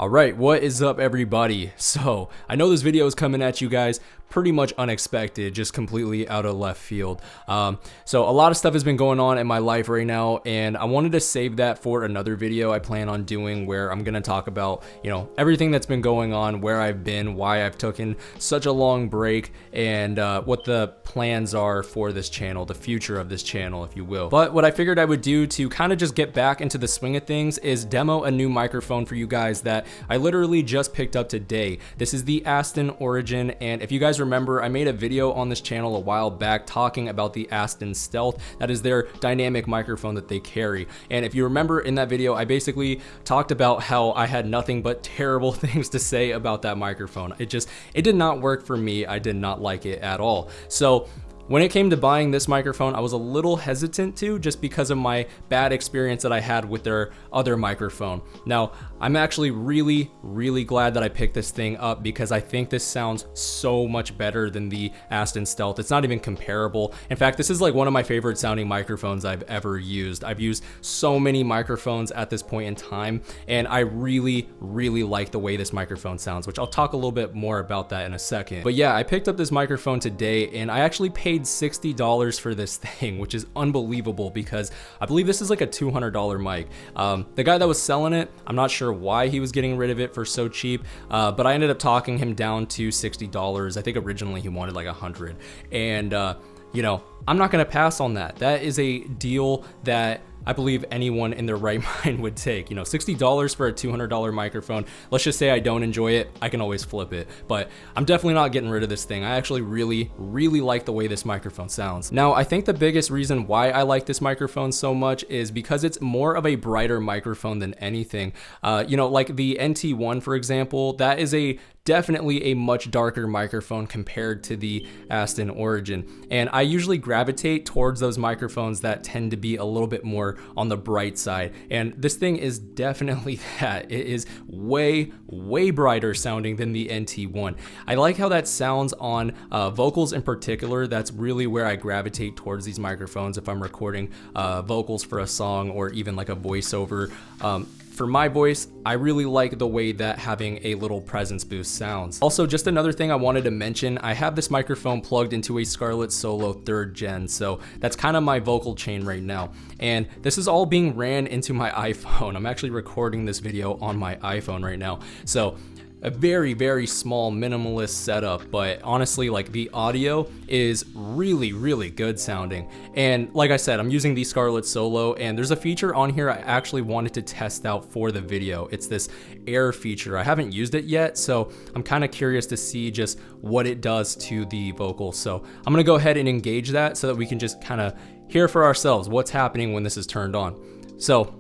Alright, what is up everybody? So, I know this video is coming at you guys pretty much unexpected, just completely out of left field. So a lot of stuff has been going on in my life right now, and I wanted to save that for another video I plan on doing where I'm gonna talk about, everything that's been going on, where I've been, why I've taken such a long break, and what the plans are for this channel, the future of this channel, if you will. But what I figured I would do to kind of just get back into the swing of things is demo a new microphone for you guys that I literally just picked up today. This is the Aston Origin, and if you guys remember, I made a video on this channel a while back talking about the Aston Stealth. That is their dynamic microphone that they carry. And if you remember in that video, I basically talked about how I had nothing but terrible things to say about that microphone. It did not work for me. I did not like it at all. So when it came to buying this microphone, I was a little hesitant to, just because of my bad experience that I had with their other microphone. Now, I'm actually really glad that I picked this thing up, because I think this sounds so much better than the Aston Stealth. It's not even comparable. In fact, this is like one of my favorite sounding microphones I've ever used. I've used so many microphones at this point in time, and I really like the way this microphone sounds, which I'll talk a little bit more about that in a second. But yeah, I picked up this microphone today, and I actually paid $60 for this thing, which is unbelievable because I believe this is like a $200 mic. The guy that was selling it, I'm not sure why he was getting rid of it for so cheap, but I ended up talking him down to $60. I think originally he wanted like $100, and I'm not gonna pass on that. That is a deal that I believe anyone in their right mind would take. $60 for a $200 microphone. Let's just say I don't enjoy it, I can always flip it, but I'm definitely not getting rid of this thing. I actually really like the way this microphone sounds. Now, I think the biggest reason why I like this microphone so much is because it's more of a brighter microphone than anything. Like the NT1, for example, that is definitely a much darker microphone compared to the Aston Origin. And I usually gravitate towards those microphones that tend to be a little bit more on the bright side. And this thing is definitely that. It is way brighter sounding than the NT1. I like how that sounds on vocals in particular. That's really where I gravitate towards these microphones if I'm recording vocals for a song, or even like a voiceover. For my voice, I really like the way that having a little presence boost sounds. Also, just another thing I wanted to mention, I have this microphone plugged into a Scarlet Solo 3rd gen, so that's kind of my vocal chain right now. And this is all being ran into my iPhone. I'm actually recording this video on my iPhone right now. So a very small minimalist setup, but honestly, like, the audio is really good sounding. And like I said, I'm using the Scarlet Solo, and there's a feature on here I actually wanted to test out for the video. It's this air feature. I haven't used it yet, so I'm kind of curious to see just what it does to the vocals. So I'm gonna go ahead and engage that so that we can just kind of hear for ourselves what's happening when this is turned on. So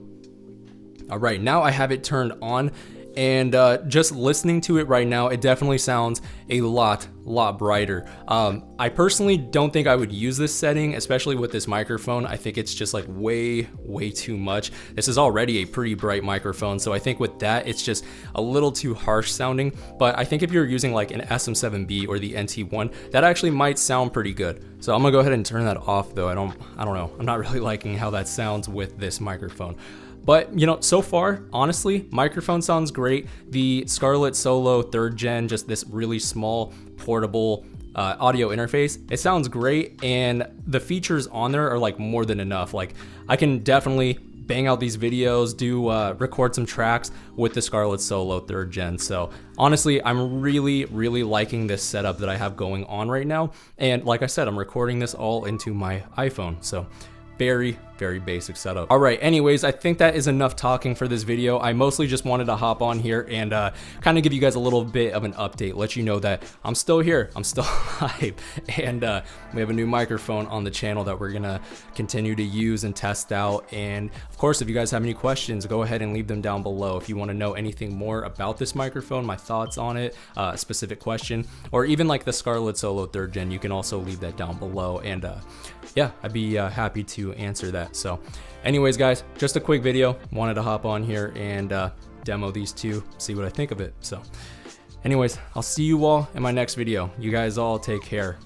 all right, now I have it turned on, and just listening to it right now, it definitely sounds a lot brighter. I personally don't think I would use this setting, especially with this microphone. I think it's just like way too much. This is already a pretty bright microphone, so I think with that, it's just a little too harsh sounding. But I think if you're using like an SM7B or the NT1, that actually might sound pretty good. So I'm gonna go ahead and turn that off though. I don't know. I'm not really liking how that sounds with this microphone. But so far, honestly, microphone sounds great. The Scarlet Solo 3rd gen, just this really small, portable audio interface, it sounds great, and the features on there are like more than enough. Like, I can definitely bang out these videos, record some tracks with the Scarlet Solo 3rd gen. So honestly, I'm really liking this setup that I have going on right now. And like I said, I'm recording this all into my iPhone. So very basic setup. All right, anyways, I think that is enough talking for this video. I mostly just wanted to hop on here and kind of give you guys a little bit of an update, let you know that I'm still here, I'm still alive, and we have a new microphone on the channel that we're gonna continue to use and test out. And of course, if you guys have any questions, go ahead and leave them down below. If you want to know anything more about this microphone, my thoughts on it, a specific question, or even like the Scarlet Solo 3rd gen, you can also leave that down below, and yeah, I'd be happy to answer that. So anyways, guys, just a quick video. Wanted to hop on here and demo these two, see what I think of it. So anyways, I'll see you all in my next video. You guys all take care.